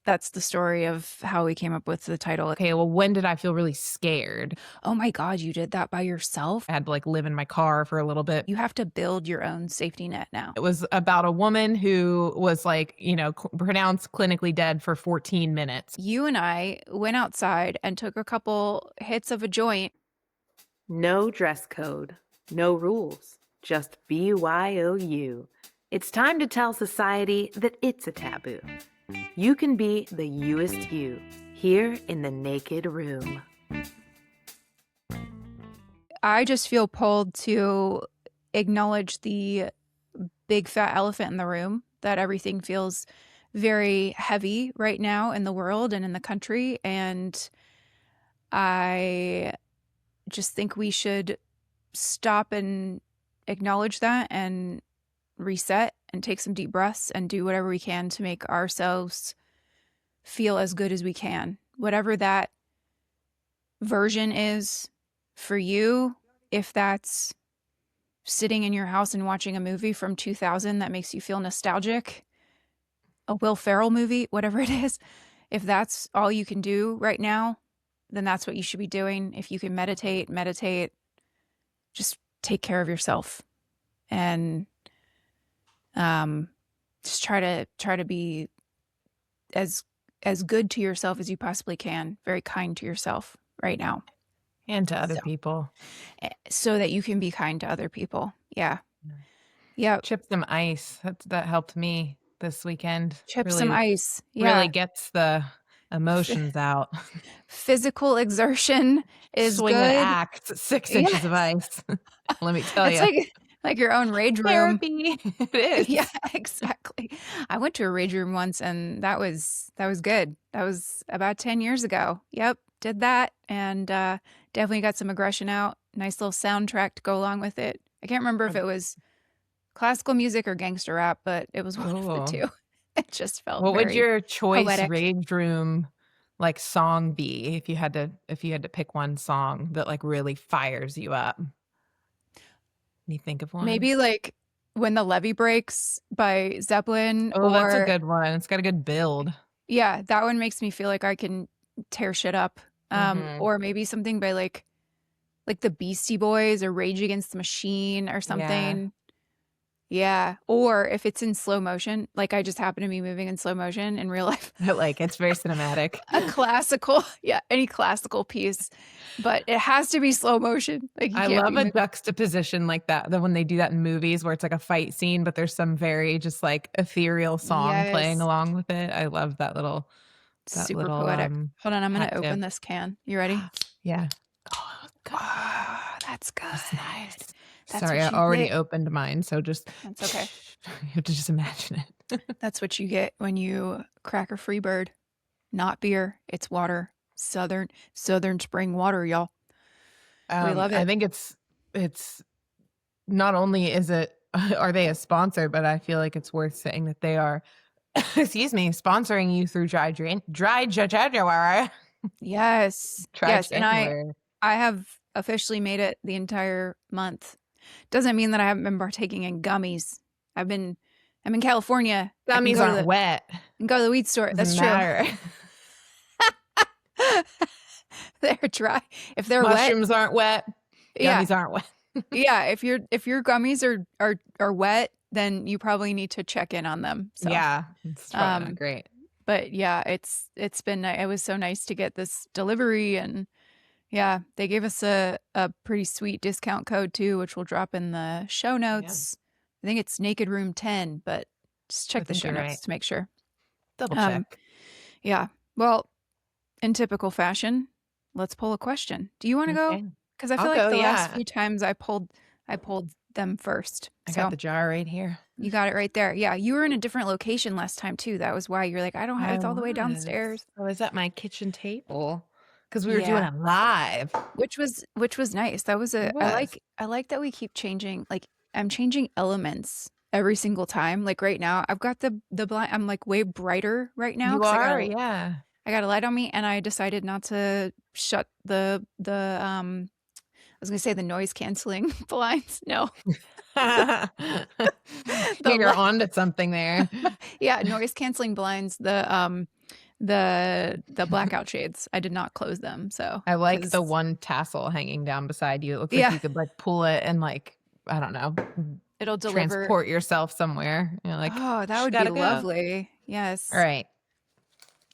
that's the story of how we came up with the title. Okay, well, when did I feel really scared? Oh my God, you did that by yourself? I had to like live in my car for a little bit. You have to build your own safety net now. It was about a woman who was like, pronounced clinically dead for 14 minutes. You and I went outside and took a couple hits of a joint. No dress code, no rules, just BYOU. It's time to tell society that it's a taboo. You can be the youest you here in the naked room. I just feel pulled to acknowledge the big fat elephant in the room, that everything feels very heavy right now in the world and in the country. And I just think we should stop and acknowledge that and reset and take some deep breaths and do whatever we can to make ourselves feel as good as we can. Whatever that version is for you, if that's sitting in your house and watching a movie from 2000 that makes you feel nostalgic, a Will Ferrell movie, whatever it is, if that's all you can do right now, then that's what you should be doing. If you can meditate, just take care of yourself and just try to be as good to yourself as you possibly can, very kind to yourself right now. And to other people. So that you can be kind to other people. Yeah. Yeah. Chip some ice. That helped me this weekend. Chip some ice. Yeah. Really gets the emotions out. Physical exertion is Swing good. an axe, 6 inches of ice. Let me tell you. Like your own rage room. Therapy. It is. Yeah, exactly. I went to a rage room once and that was good. That was about 10 years ago. Yep. Did that and definitely got some aggression out. Nice little soundtrack to go along with it. I can't remember if it was classical music or gangster rap, but it was one of the two. It just felt What would your choice poetic rage room like song be if you had to pick one song that like really fires you up? Can you think of one? Maybe like When the Levee Breaks by Zeppelin. Oh, that's a good one. It's got a good build. Yeah, that one makes me feel like I can tear shit up. Or maybe something by like the Beastie Boys or Rage Against the Machine or something. Yeah. Or if it's in slow motion, like I just happen to be moving in slow motion in real life. Like it's very cinematic. Any classical piece, but it has to be slow motion. Like I love a juxtaposition like that. When they do that in movies where it's like a fight scene, but there's some very just like ethereal song playing along with it. I love that little. Super poetic. Hold on, I'm going to open this can. You ready? Yeah. Oh, that's good. That's nice. Sorry, I already opened mine, so just... That's okay. You have to just imagine it. That's what you get when you crack a Freebird. Not beer, it's water. Southern spring water, y'all. We love it. I think it's not only are they a sponsor, but I feel like it's worth saying that they are... excuse me, sponsoring you through Dry January. Yes. Yes. And I have officially made it the entire month. Doesn't mean that I haven't been partaking in gummies. I'm in California. Gummies aren't wet. And go to the weed store. That's true. They're dry. If they're mushrooms aren't wet. Gummies aren't wet. Yeah. If your gummies are wet, then you probably need to check in on them. So, yeah, it's not great. But yeah, it was so nice to get this delivery, and yeah, they gave us a pretty sweet discount code too, which we'll drop in the show notes. Yeah. I think it's Naked Room 10, but just check the show notes to make sure. Double check. Yeah. Well, in typical fashion, let's pull a question. Do you want to go? Because I feel like the last few times I pulled them first. I got the jar right here. You got it right there. Yeah, you were in a different location last time too. That was why you're like, I don't have it's all the way downstairs. I was at my kitchen table because we were doing it live, which was nice. That was I like that we keep changing. Like I'm changing elements every single time. Like right now, I've got the blind. I'm like way brighter right now. You are, yeah. I got a light on me, and I decided not to shut the I was going to say the noise canceling blinds. No. You're onto something there. Yeah. Noise canceling blinds. The the blackout shades. I did not close them. So I like the 'cause one tassel hanging down beside you. It looks like yeah, you could like pull it and like, I don't know, it'll deliver. transport yourself somewhere. You're like, Oh, that just would be gotta go. lovely. All Yes. right.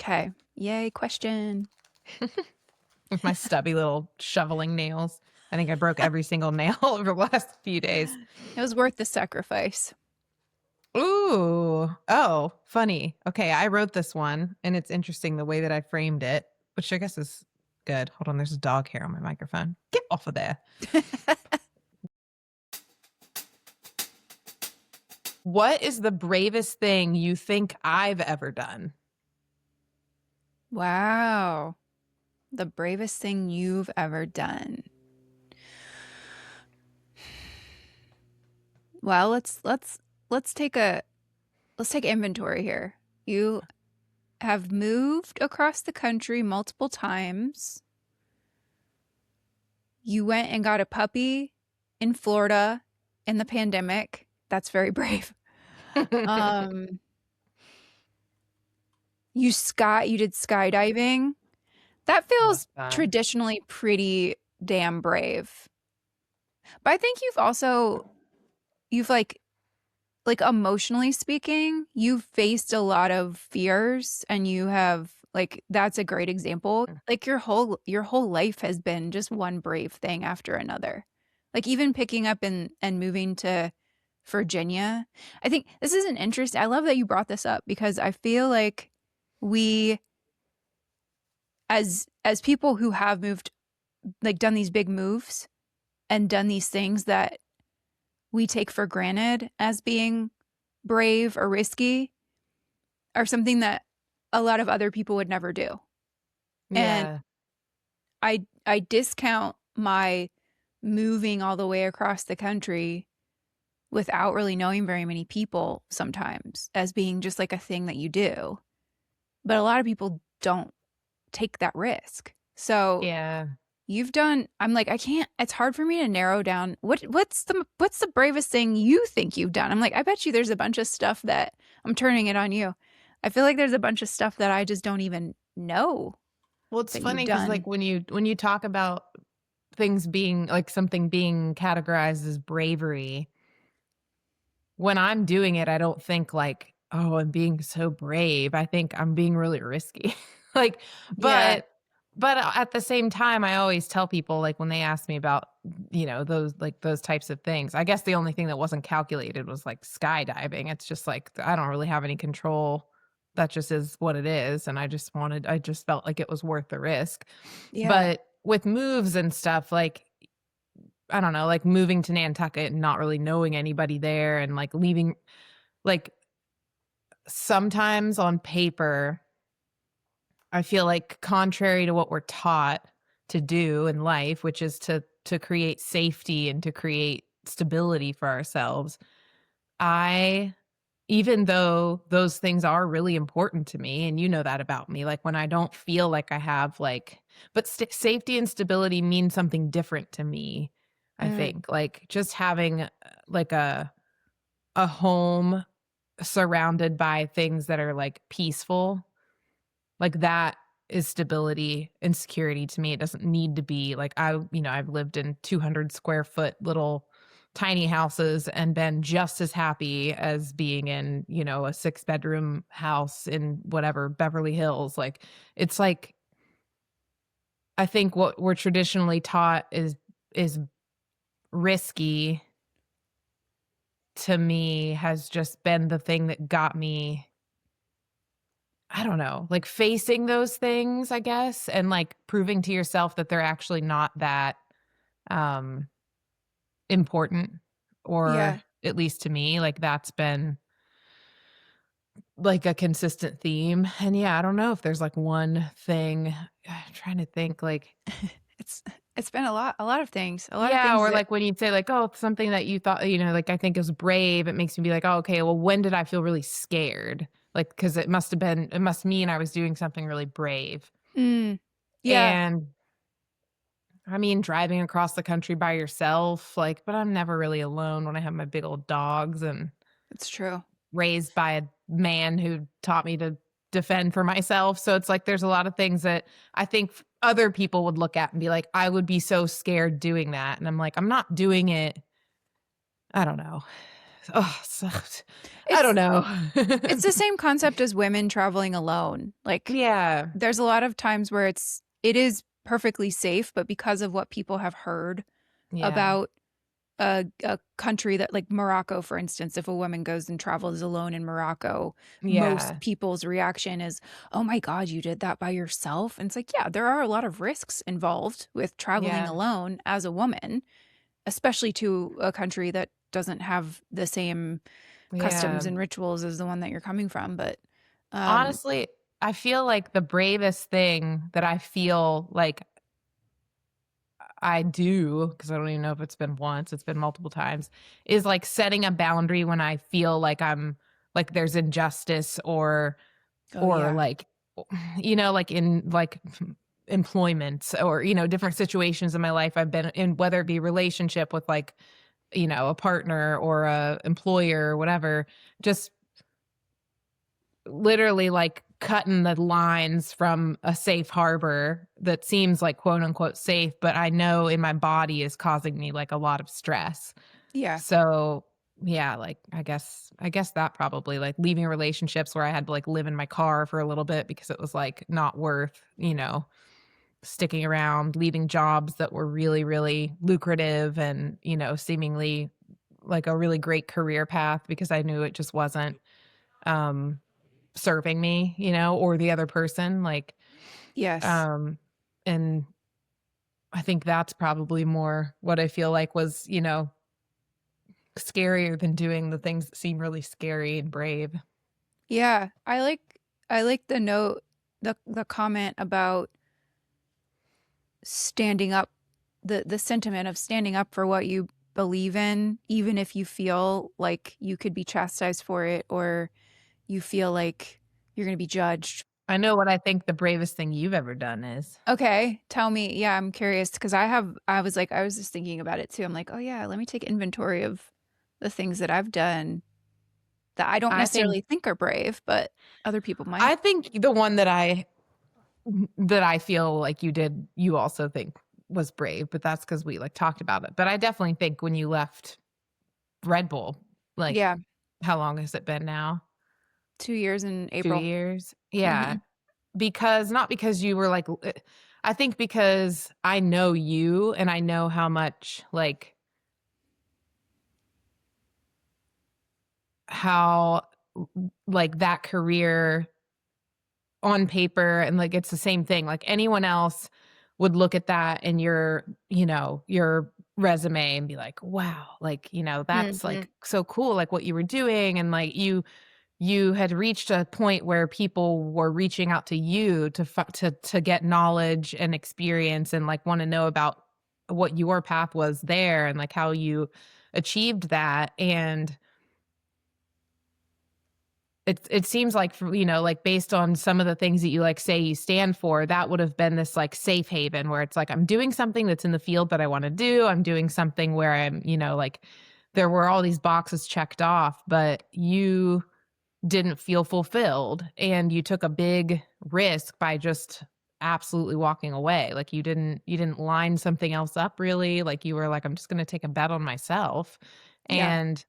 Okay. Yay, question. With my stubby little shoveling nails. I think I broke every single nail over the last few days. It was worth the sacrifice. Ooh. Oh, funny. Okay, I wrote this one and it's interesting the way that I framed it, which I guess is good. Hold on, there's a dog hair on my microphone. Get off of there. What is the bravest thing you think I've ever done? Wow. The bravest thing you've ever done. Well, let's take inventory here. You have moved across the country multiple times. You went and got a puppy in Florida in the pandemic. That's very brave. Um, you did skydiving. That feels Love that. traditionally pretty damn brave. But I think you've like emotionally speaking, you've faced a lot of fears and you have like that's a great example. Like your whole life has been just one brave thing after another. Like even picking up and moving to Virginia. I think this is an interest. I love that you brought this up because I feel like we as people who have moved like done these big moves and done these things that we take for granted as being brave or risky are something that a lot of other people would never do. And Yeah. I discount my moving all the way across the country without really knowing very many people sometimes as being just like a thing that you do. But a lot of people don't take that risk. So Yeah. I'm like, it's hard for me to narrow down what's the bravest thing you think you've done? I'm like, I bet you there's a bunch of stuff that I'm turning it on you. I feel like there's a bunch of stuff that I just don't even know Well, it's that you've funny because done. like when you talk about things being like something being categorized as bravery, when I'm doing it, I don't think like, oh, I'm being so brave. I think I'm being really risky. like, Yeah. but at the same time, I always tell people like when they ask me about, those types of things. I guess the only thing that wasn't calculated was like skydiving. It's just like I don't really have any control. That just is what it is. And I just felt like it was worth the risk. Yeah. But with moves and stuff, like I don't know, like moving to Nantucket and not really knowing anybody there and like leaving, like sometimes on paper, I feel like contrary to what we're taught to do in life, which is to create safety and to create stability for ourselves, I even though those things are really important to me and you know that about me, like when I don't feel like I have like but safety and stability mean something different to me. I Mm, think like just having like a home surrounded by things that are like peaceful, like that is stability and security to me. It doesn't need to be like I've lived in 200 square foot little tiny houses and been just as happy as being in, a 6-bedroom house in whatever Beverly Hills. Like it's like I think what we're traditionally taught is risky to me has just been the thing that got me, I don't know, like facing those things, I guess, and like proving to yourself that they're actually not that um important, or yeah. at least to me, like that's been like a consistent theme. And yeah, I don't know if there's like one thing. I'm trying to think like It's it's been a lot of things. A lot of yeah, things or that like when you'd say like, oh, something that you thought, like I think is brave, it makes me be like, oh, okay, well, when did I feel really scared? Like, because it must mean I was doing something really brave. mm, yeah, And I mean, driving across the country by yourself, like, but I'm never really alone when I have my big old dogs and it's true. raised by a man who taught me to defend for myself. So it's like there's a lot of things that I think other people would look at and be like, I would be so scared doing that. And I'm like, I'm not doing it. I don't know. Oh, I don't It's know. it's the same concept as women traveling alone. Like Yeah. there's a lot of times where it is perfectly safe, but because of what people have heard Yeah. about a country that, like Morocco, for instance, if a woman goes and travels alone in Morocco, most Yeah. people's reaction is, oh my God, you did that by yourself. And it's like, yeah, there are a lot of risks involved with traveling Yeah. alone as a woman, especially to a country that doesn't have the same Yeah. customs and rituals as the one that you're coming from. But um, Honestly, I feel like the bravest thing that I feel like I do, because I don't even know if it's been once, it's been multiple times, is like setting a boundary when I feel like I'm like there's injustice oh or yeah, like like in like employment or different situations in my life I've been in, whether it be relationship with like a partner or a employer or whatever, just literally like cutting the lines from a safe harbor that seems like quote unquote safe, but I know in my body is causing me like a lot of stress. yeah, So yeah, like I guess that probably like leaving relationships where I had to like live in my car for a little bit because it was like not worth, sticking around, leaving jobs that were really, really lucrative and, seemingly like a really great career path because I knew it just wasn't um serving me, or the other person. Like, yes. um, and I think that's probably more what I feel like was, scarier than doing the things that seem really scary and brave. Yeah, I like the note, the comment about standing up, the sentiment of standing up for what you believe in, even if you feel like you could be chastised for it or you feel like you're going to be judged. I know what I think the bravest thing you've ever done is. Okay, tell me. Yeah, I'm curious because I was just thinking about it too. I'm like, oh yeah, let me take inventory of the things that I've done that I don't I think necessarily think are brave, but other people might. I think the one that I feel like you also think was brave, but that's because we like talked about it. But I definitely think when you left Red Bull, like Yeah, how long has it been now? 2 years in 2 April. years? Yeah. Hmm. Because not because you were like I think because I know you and I know how much like how like that career on paper and like it's the same thing. Like anyone else would look at that and your resume and be like, wow, like, that's Hmm. like so cool, like what you were doing. And like you had reached a point where people were reaching out to you to get knowledge and experience and like want to know about what your path was there and like how you achieved that. And it seems like like based on some of the things that you like say you stand for, that would have been this like safe haven where it's like I'm doing something that's in the field that I want to do. I'm doing something where I'm, like there were all these boxes checked off, but you didn't feel fulfilled and you took a big risk by just absolutely walking away. Like you didn't line something else up really. Like you were like, I'm just going to take a bet on myself. Yeah. And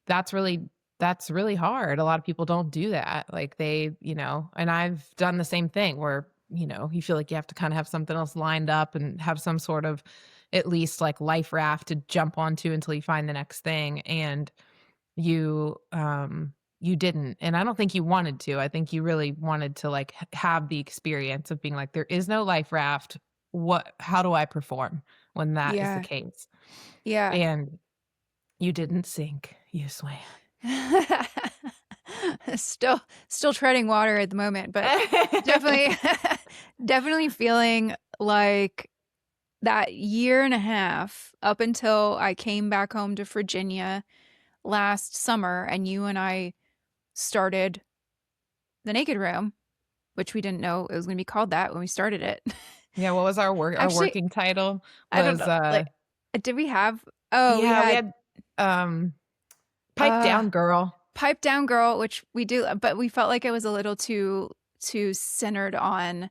that's really that's really hard. A lot of people don't do that. Like they, and I've done the same thing where, you feel like you have to kind of have something else lined up and have some sort of at least like life raft to jump onto until you find the next thing. And you didn't. And I don't think you wanted to. I think you really wanted to like have the experience of being like, there is no life raft. How do I perform when that is the Yeah. case? Yeah. And you didn't sink, you swam. Still treading water at the moment, but definitely definitely feeling like that year and a half up until I came back home to Virginia last summer and you and I started the Naked Room, which we didn't know it was going to be called that when we started it. Yeah, what was our Actually, working title I don't was know. Like, did we have? Oh, we yeah, we had. had Pipe Down Girl. Pipe Down Girl, which we do, but we felt like it was a little too centered on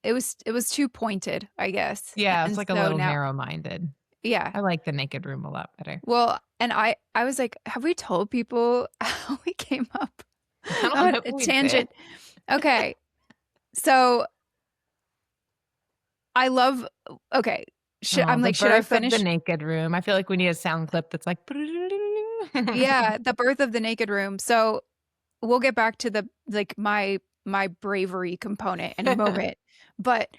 it was too pointed, I guess. Yeah, it's And like a so little now, narrow-minded. yeah. I like the Naked Room a lot better. Well, and I was like, have we told people how we came up I don't on know a if we did. tangent? Okay. So I love, okay. Oh, I'm the like, should I birth of the finish? Naked Room. I feel like we need a sound clip that's like Yeah, the birth of the naked room. So we'll get back to the like my bravery component in a moment. But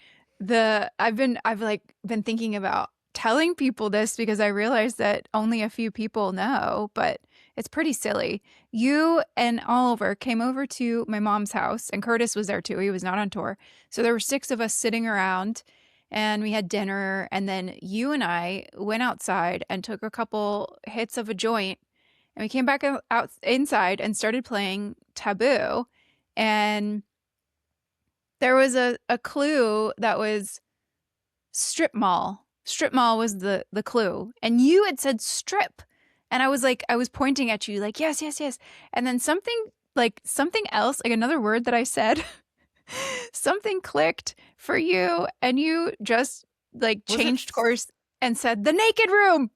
I've like been thinking about telling people this because I realized that only a few people know, but it's pretty silly. You and Oliver came over to my mom's house, and Curtis was there too. He was not on tour. So there were 6 of us sitting around, and we had dinner, and then you and I went outside and took a couple hits of a joint, and we came back out inside and started playing Taboo. And there was a clue that was strip mall. Strip mall was the clue. And you had said strip. And I was like, I was pointing at you like, yes, yes, yes. And then something else, like another word that I said, something clicked for you. And you just like Was it changed course and said, the naked room.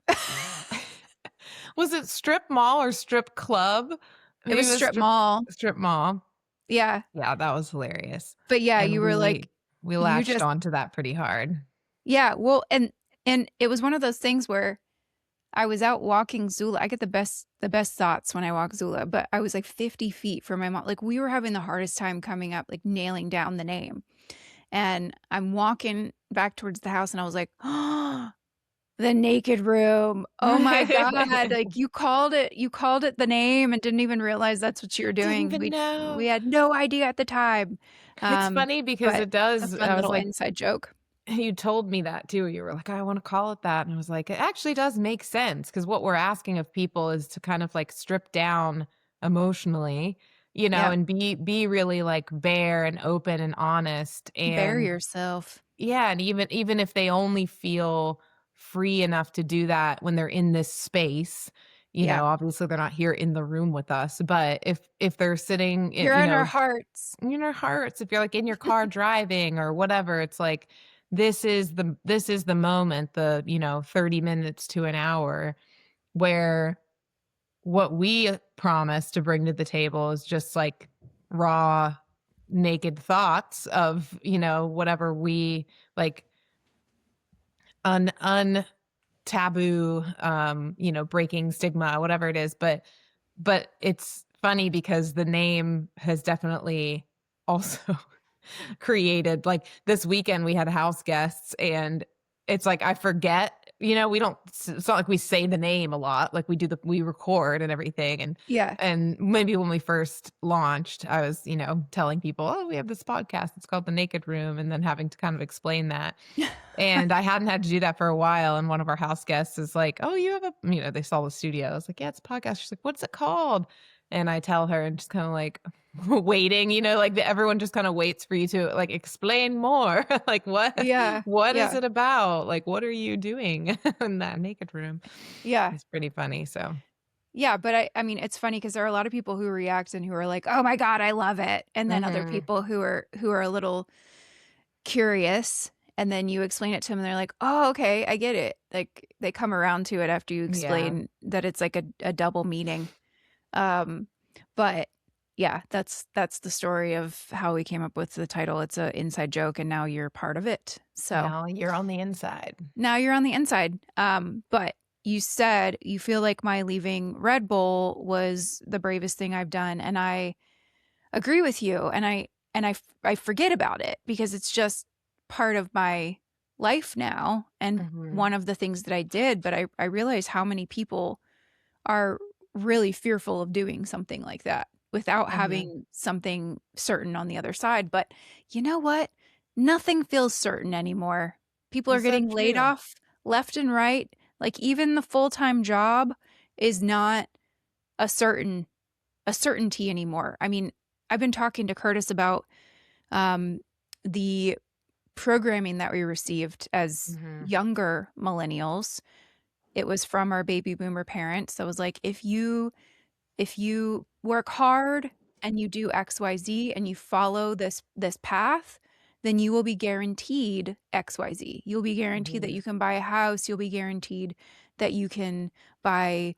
was it strip mall or strip club? It was strip mall. Strip mall. Yeah. Yeah, that was hilarious. But yeah, And you were like, we you latched just, onto that pretty hard. yeah. Well, and it was one of those things where I was out walking Zula. I get the best thoughts when I walk Zula, but I was like 50 feet from my mom. Like we were having the hardest time coming up, like nailing down the name. And I'm walking back towards the house and I was like, oh, the naked room. Oh my God. Like you called it the name and didn't even realize that's what you were Didn't doing. even know. We had no idea at the time. It's funny because But it a does. fun I was little like, inside joke. you told me that too. You were like, I want to call it that. And I was like, it actually does make sense because what we're asking of people is to kind of like strip down emotionally, Yeah. and be really like bare and open and honest. Bury And yourself. yeah, and even if they only feel free enough to do that when they're in this space, Yeah. obviously they're not here in the room with us, but if they're sitting in, You're in our hearts. in your hearts, if you're like in your car driving or whatever, it's like this is the moment, the 30 minutes to an hour where what we promise to bring to the table is just like raw naked thoughts of whatever we like taboo, breaking stigma, whatever it is. But it's funny because the name has definitely also created, like, this weekend we had house guests, and it's like I forget, we don't, it's not like we say the name a lot, like we record and everything. and Yeah. and maybe when we first launched, I was telling people, oh, we have this podcast, it's called The Naked Room, and then having to kind of explain that. And I hadn't had to do that for a while. And one of our house guests is like, oh, you have they saw the studio. I was like, yeah, it's a podcast. She's like, what's it called? And I tell her, and just kind of like waiting, like everyone just kind of waits for you to like explain more. Like, Yeah. what is Yeah. it about? Like, what are you doing in that naked room? Yeah. It's pretty funny. So Yeah. But I mean, it's funny because there are a lot of people who react and who are like, oh my God, I love it. And then other mhm. people who are a little curious. And then you explain it to them and they're like, oh, okay, I get it. Like they come around to it after you Yeah. explain that it's like a double meaning. But yeah, that's the story of how we came up with the title. It's an inside joke, and now you're part of it. So Now you're on the inside. now you're on the inside. But you said you feel like my leaving Red Bull was the bravest thing I've done, and I agree with you. And I forget about it because it's just part of my life now, and Mhm. one of the things that I did. But I realize how many people are really fearful of doing something like that without Mhm. having something certain on the other side. But you know what? Nothing feels certain anymore. People are It's so getting laid true. off left and right. Like even the full-time job is not a certainty anymore. I mean, I've been talking to Curtis about the programming that we received as Mhm. younger millennials. it was from our baby boomer parents. So it was like, if you work hard and you do XYZ and you follow this path, then you will be guaranteed XYZ. You'll be guaranteed that Mhm. you can buy a house, you'll be guaranteed that you can buy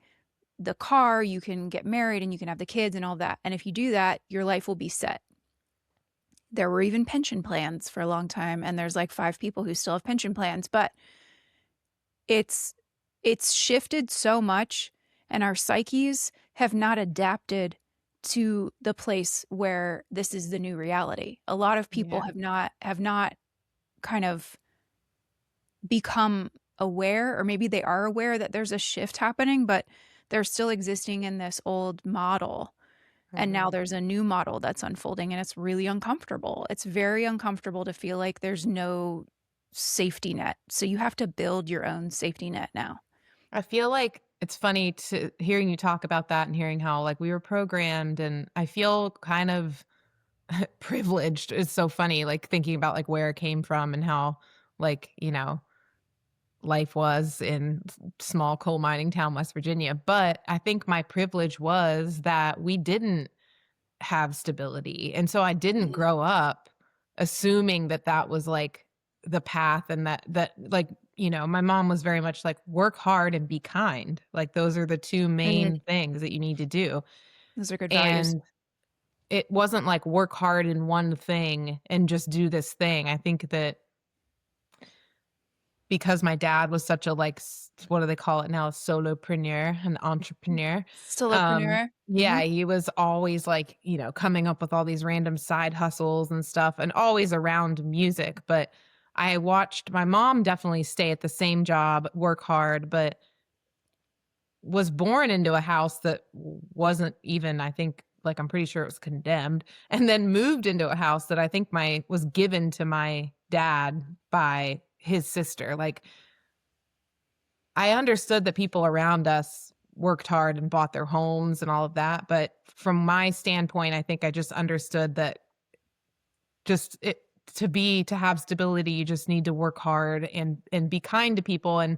the car, you can get married and you can have the kids and all that. And if you do that, your life will be set. There were even pension plans for a long time, and there's like 5 people who still have pension plans, but it's shifted so much, and our psyches have not adapted to the place where this is the new reality. A lot of people Yeah. have not kind of become aware, or maybe they are aware that there's a shift happening, but they're still existing in this old model. And now Mhm. there's a new model that's unfolding, and it's really uncomfortable. It's very uncomfortable to feel like there's no safety net. So you have to build your own safety net now. I feel like it's funny to hearing you talk about that and hearing how like we were programmed, and I feel kind of privileged. It's so funny like thinking about like where it came from and how like, life was in small coal mining town West Virginia. But I think my privilege was that we didn't have stability. And so I didn't grow up assuming that that was like the path, and that like, my mom was very much like work hard and be kind. Like those are the two Mhm. main things that you need to do. Those are good values. And it wasn't like work hard in one thing and just do this thing. I think that because my dad was such a like what do they call it now, a solopreneur, an entrepreneur. Solopreneur. Yeah, Mhm. he was always like, coming up with all these random side hustles and stuff, and always around music. But I watched my mom definitely stay at the same job, work hard, but was born into a house that wasn't even, I think, like I'm pretty sure it was condemned, and then moved into a house that I think my was given to my dad by his sister. Like I understood that people around us worked hard and bought their homes and all of that, but from my standpoint, I think I just understood that just it to have stability, you just need to work hard and be kind to people, and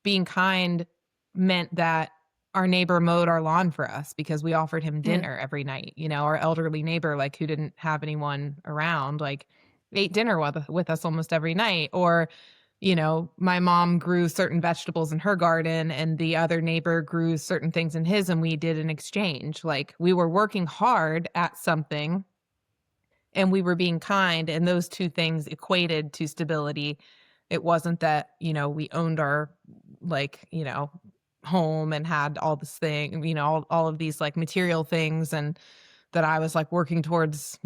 being kind meant that our neighbor mowed our lawn for us because we offered him Mhm. dinner every night. Our elderly neighbor, like who didn't have anyone around, like ate dinner with us almost every night. Or, my mom grew certain vegetables in her garden and the other neighbor grew certain things in his, and we did an exchange. Like we were working hard at something and we were being kind, and those two things equated to stability. It wasn't that, we owned our like, home and had all this thing, all of these like material things, and that I was like working towards,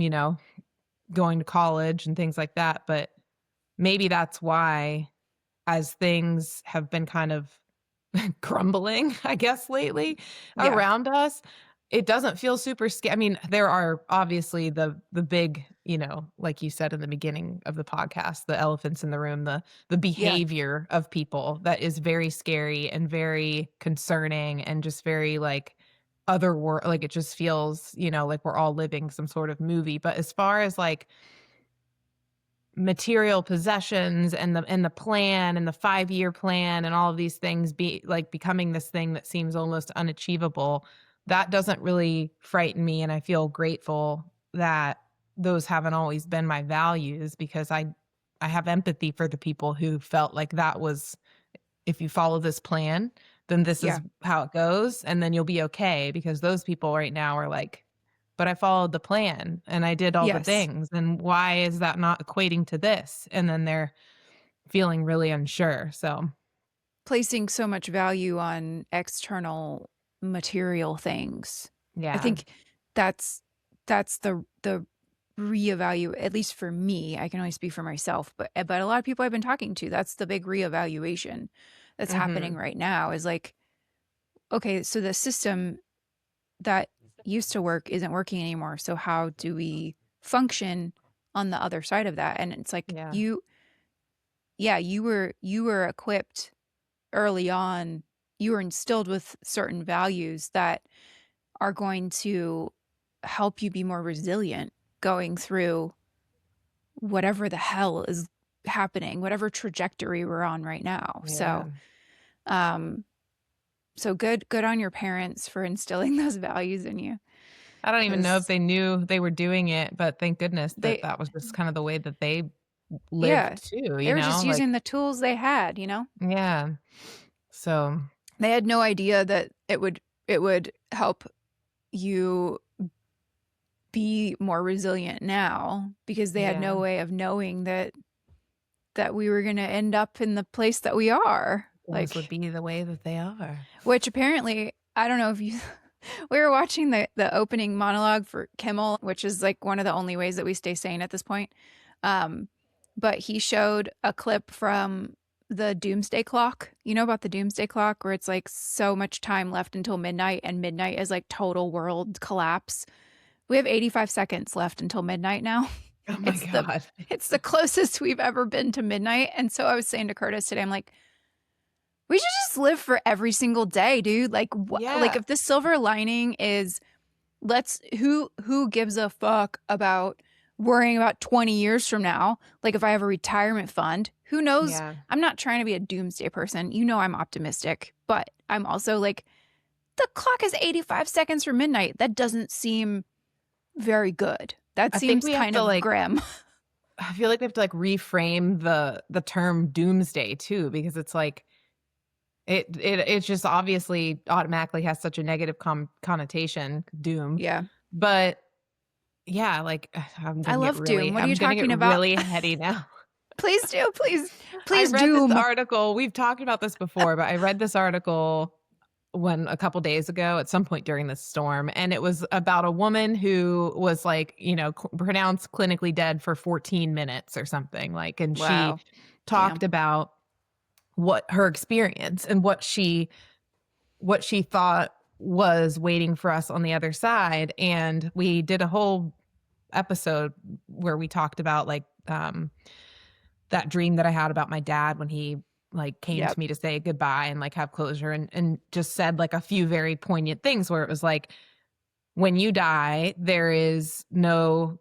going to college and things like that. But maybe that's why, as things have been kind of crumbling, I guess, lately Yeah. around us, it doesn't feel super scary. I mean, there are obviously the big, like you said in the beginning of the podcast, the elephants in the room, the Yeah. behavior of people that is very scary and very concerning and just very like other world. Like it just feels, like we're all living some sort of movie. But as far as like material possessions and the plan and the 5-year plan and all of these things becoming this thing that seems almost unachievable, that doesn't really frighten me, and I feel grateful that those haven't always been my values, because I have empathy for the people who felt like that was, if you follow this plan, then this Yeah. is how it goes and then you'll be okay, because those people right now are like, but I followed the plan and I did all the Yes. things. And why is that not equating to this? And then they're feeling really unsure. So, Placing so much value on external material things. I yeah. think that's the reevaluate, at least for me. I can only speak for myself, but a lot of people I've been talking to, that's the big reevaluation that's happening Mhm. right now, is like, okay, so the system that used to work isn't working anymore. So how do we function on the other side of that? And it's like Yeah. you were equipped early on. You were instilled with certain values that are going to help you be more resilient going through whatever the hell is happening, whatever trajectory we're on right now. Yeah. So So good on your parents for instilling those values in you. I don't even know if 'Cause they knew they were doing it, but thank goodness that they that was just kind of the way that they yeah, lived too, they you were just know? using Like, the tools they had, you know? yeah. So, They had no idea that it would help you be more resilient now because they had no yeah, way of knowing that we were going to end up in the place that we are. things would Like, be the way that they are. which apparently, I don't know if you we were watching the opening monologue for Kimmel, which is like one of the only ways that we stay sane at this point. Um, but he showed a clip from the doomsday clock. You know about the doomsday clock where it's like so much time left until midnight and midnight is like total world collapse. We have 85 seconds left until midnight now. Oh my It's the God. it's the closest we've ever been to midnight. And so I was saying to Curtis today, I'm like, we should just live for every single day, dude. Like like Yeah. if the silver lining is who gives a fuck about worrying about 20 years from now? Like if I have a retirement fund, who knows? Yeah. I'm not trying to be a doomsday person. You know I'm optimistic, but I'm also like the clock is 85 seconds from midnight. That doesn't seem very good. That I think seems we have kind to of like grim. I feel like we have to like reframe the term doomsday too, because it's like it just obviously automatically has such a negative connotation, doom. Yeah. But yeah, like I love doom. What are you I'm gonna get talking about? really heady now. Please do. I Please read this doom. article. We've talked about this before, but I read this article a couple days ago at some point during this storm, and it was about a woman who was like, pronounced clinically dead for 14 minutes or something like, and she Wow. talked Damn. about what her experience and what she thought was waiting for us on the other side. And we did a whole episode where we talked about like that dream that I had about my dad when he like came Yep. to me to say goodbye and like have closure, and just said like a few very poignant things where it was like, when you die, there's no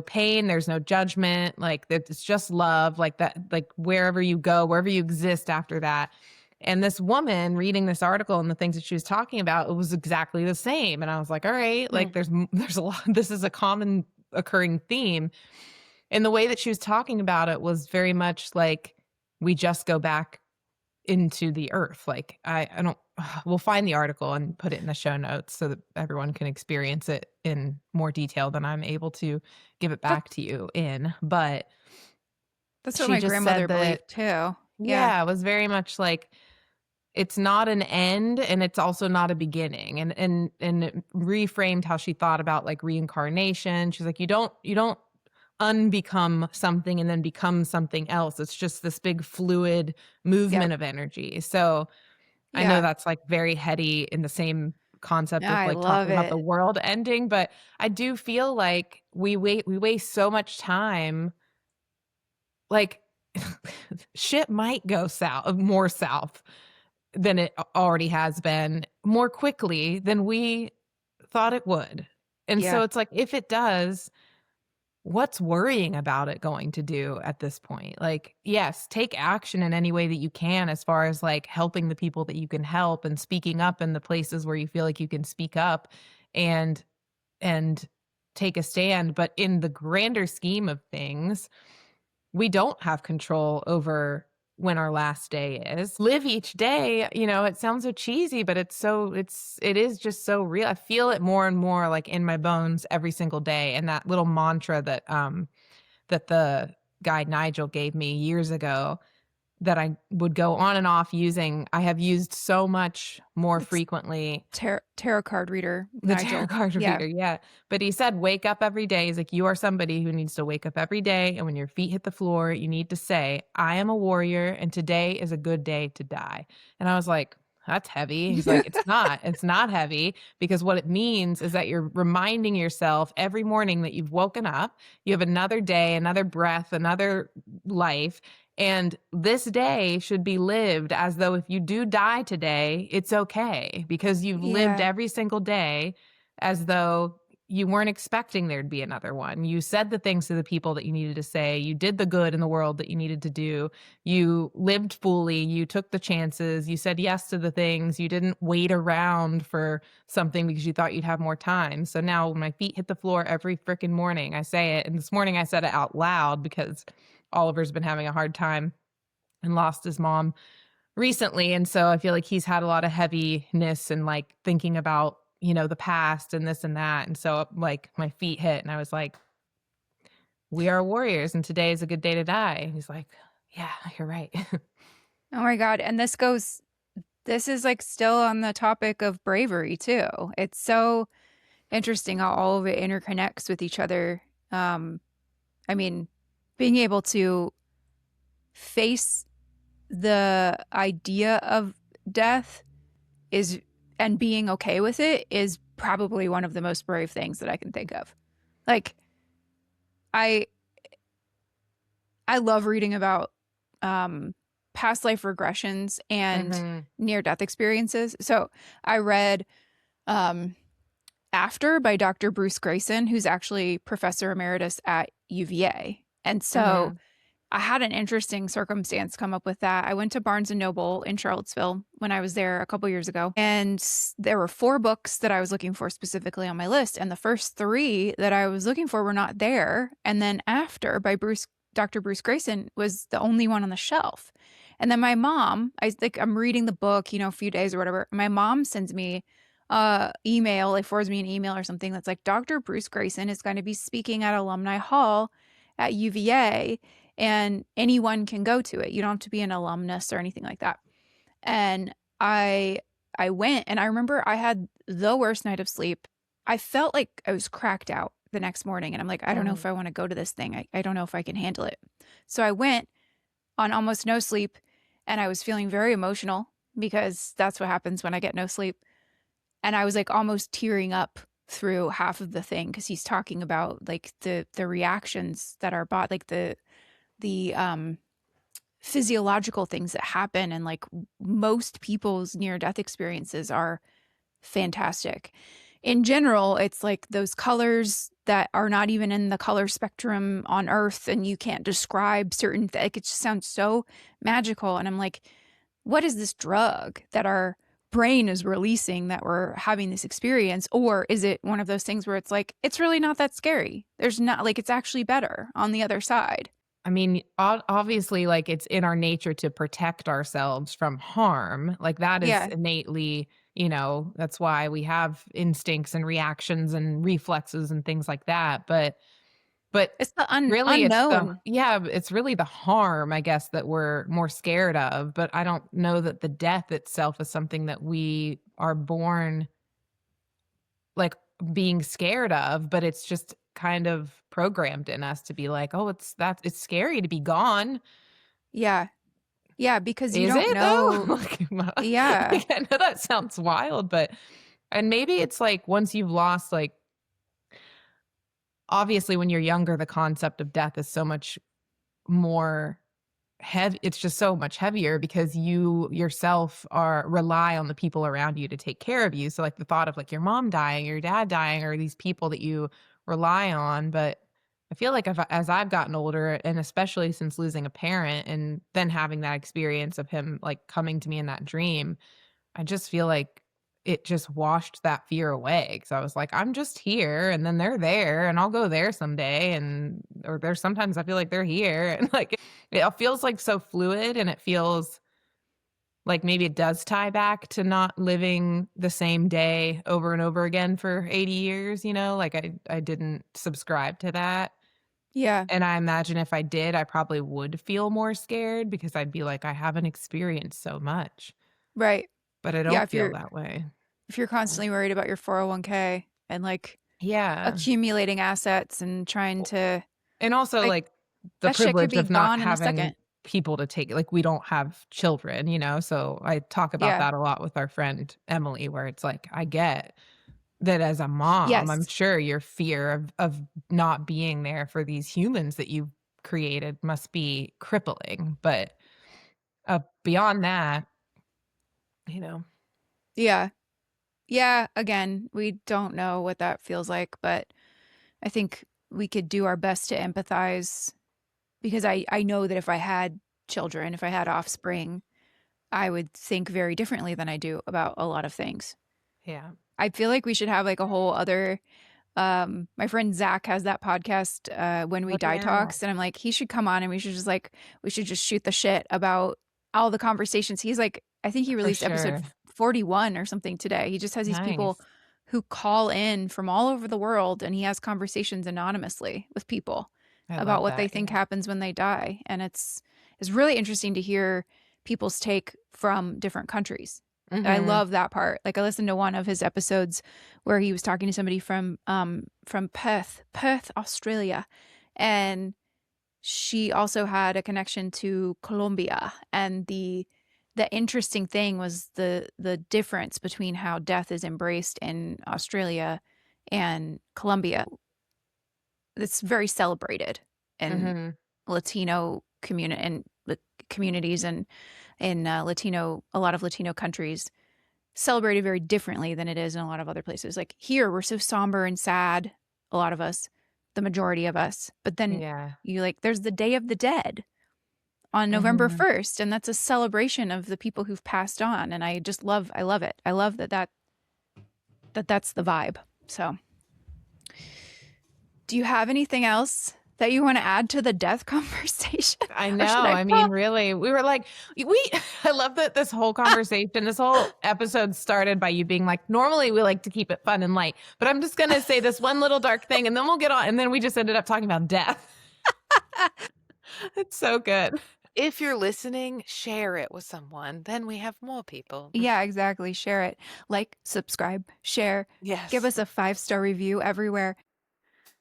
pain, there's no judgment, like that it's just love, like that, like wherever you go, wherever you exist after that. And this woman reading this article and the things that she was talking about, it was exactly the same. And I was like, all right, like there's a lot, this is a common occurring theme. And the way that she was talking about it was very much like, we just go back into the earth. Like I don't, we'll find the article and put it in the show notes so that everyone can experience it in more detail than I'm able to give it That, back to you in. But that's what she my just grandmother said that, believed too. Yeah. yeah, it was very much like, it's not an end and it's also not a beginning. And it reframed how she thought about like reincarnation. She's like, you don't unbecome something and then become something else. It's just this big fluid Yep. movement of energy. So I know Yeah. that's like very heady in the same concept of I like love talking about the it. world ending, but I do feel like we waste so much time. Like shit might go more south than it already has been, more quickly than we thought it would. And Yeah. so it's like, if it does, what's worrying about it going to do at this point? Like, yes, take action in any way that you can, as far as like helping the people that you can help and speaking up in the places where you feel like you can speak up and and take a stand. But in the grander scheme of things, we don't have control over when our last day is. Live each day, it sounds so cheesy, but it is just so real. I feel it more and more like in my bones every single day. And that little mantra that the guy Nigel gave me years ago, that I would go on and off using, I have used so much more It's frequently. tarot card reader, The tarot Nigel. card Yeah. reader, yeah. But he said, wake up every day. He's like, you are somebody who needs to wake up every day. And when your feet hit the floor, you need to say, I am a warrior and today is a good day to die. And I was like, that's heavy. He's like, it's not heavy, because what it means is that you're reminding yourself every morning that you've woken up, you have another day, another breath, another life. And this day should be lived as though if you do die today, it's okay, because you've lived Yeah. every single day as though you weren't expecting there'd be another one. You said the things to the people that you needed to say. You did the good in the world that you needed to do. You lived fully. You took the chances. You said yes to the things. You didn't wait around for something because you thought you'd have more time. So now when my feet hit the floor every freaking morning, I say it. And this morning I said it out loud because Oliver's been having a hard time and lost his mom recently. And so I feel like he's had a lot of heaviness and like thinking about, the past and this and that. And so like my feet hit and I was like, we are warriors and today is a good day to die. And he's like, yeah, you're right. Oh my God. And this is like still on the topic of bravery too. It's so interesting how all of it interconnects with each other. I mean, being able to face the idea of death and being okay with it is probably one of the most brave things that I can think of. Like, I love reading about past life regressions and near-death experiences. So I read After by Dr. Bruce Greyson, who's actually professor emeritus at UVA. And so I had an interesting circumstance come up with that. I went to Barnes & Noble in Charlottesville when I was there a couple years ago, and there were 4 books that I was looking for specifically on my list, and the first 3 that I was looking for were not there. And then After by Dr. Bruce Greyson was the only one on the shelf. And then my mom, I'm reading the book, a few days or whatever. My mom sends me email, like forwards me an email or something that's like, Dr. Bruce Greyson is going to be speaking at Alumni Hall at UVA, and anyone can go to it. You don't have to be an alumnus or anything like that. And I went, and I remember I had the worst night of sleep. I felt like I was cracked out the next morning, and I'm like, I don't know if I want to go to this thing. I don't know if I can handle it. So I went on almost no sleep, and I was feeling very emotional because that's what happens when I get no sleep. And I was like almost tearing up through half of the thing because he's talking about like the reactions that are like the physiological things that happen, and like most people's near-death experiences are fantastic. In general, it's like those colors that are not even in the color spectrum on Earth, and you can't describe certain things. Like, it just sounds so magical. And I'm like, what is this drug that our brain is releasing that we're having this experience? Or is it one of those things where it's like, it's really not that scary? There's not, like, it's actually better on the other side. I mean, obviously, like, it's in our nature to protect ourselves from harm. Like, that is Yeah. innately, that's why we have instincts and reactions and reflexes and things like that. But It's the really, unknown. it's really the harm, I guess, that we're more scared of. But I don't know that the death itself is something that we are born, like, being scared of, but it's just kind of programmed in us to be like, oh, it's scary to be gone. Yeah. Yeah, because you Is don't it though? know. Yeah. I know that sounds wild, and maybe it's like once you've lost, like, obviously when you're younger, the concept of death is so much more heavy. It's just so much heavier because you yourself rely on the people around you to take care of you. So like the thought of like your mom dying, your dad dying, or these people that you rely on. But I feel like as I've gotten older, and especially since losing a parent and then having that experience of him like coming to me in that dream, I just feel like it just washed that fear away. Cause I was like, I'm just here and then they're there and I'll go there someday. Or there's sometimes I feel like they're here. And like, it feels like so fluid, and it feels like maybe it does tie back to not living the same day over and over again for 80 years, like I didn't subscribe to that. Yeah. And I imagine if I did, I probably would feel more scared because I'd be like, I haven't experienced so much. Right. But I Yeah. don't feel that way. If you're constantly worried about your 401k and like Yeah. accumulating assets and trying to, And also, like, like, the that shit could privilege be of not gone in a having second. people to take, like, we don't have children, so I talk about Yeah. that a lot with our friend Emily, where it's like, I get that as a mom, I'm Yes. sure your fear of not being there for these humans that you've created must be crippling, but, beyond that, you know? Yeah. Yeah, again, we don't know what that feels like, but I think we could do our best to empathize because I know that if I had children, if I had offspring, I would think very differently than I do about a lot of things. Yeah. I feel like we should have like a whole other my friend Zach has that podcast, When We Oh, Die yeah. Talks, and I'm like, he should come on and we should just shoot the shit about all the conversations. He's like, I think he For released episode sure. 41 or something today. He just has these people Nice. who call in from all over the world and he has conversations anonymously with people I about love what they that. think Yeah. happens when they die. And it's really interesting to hear people's take from different countries. I Mhm. love that part. Like I listened to one of his episodes where he was talking to somebody from Perth, Australia, and she also had a connection to Colombia. And the interesting thing was the difference between how death is embraced in Australia and Colombia. It's very celebrated in Mhm. Latino communities and in Latino, a lot of Latino countries, celebrated very differently than it is in a lot of other places. Like here, we're so somber and sad, a lot of us, the majority of us. But then Yeah. you like, there's the Day of the Dead on November Mhm. 1st, and that's a celebration of the people who've passed on. And I love it. I love that's the vibe. So, do you have anything else that you want to add to the death conversation? I Or should know. I I mean, pause? really, we were like, I love that this whole conversation, this whole episode started by you being like, normally we like to keep it fun and light, but I'm just going to say this one little dark thing and then we'll get on. And then we just ended up talking about death. It's so good. If you're listening, share it with someone. Then we have more people. Yeah, exactly. Share it. Like, subscribe, share. Yes. Give us a 5-star review everywhere.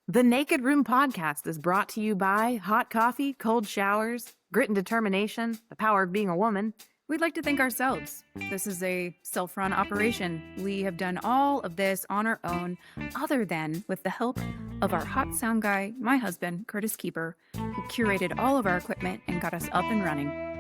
The Naked Room podcast is brought to you by hot coffee, cold showers, grit and determination, the power of being a woman. We'd like to thank ourselves. This is a self-run operation. We have done all of this on our own, other than with the help of our hot sound guy, my husband, Curtis Keeper, who curated all of our equipment and got us up and running.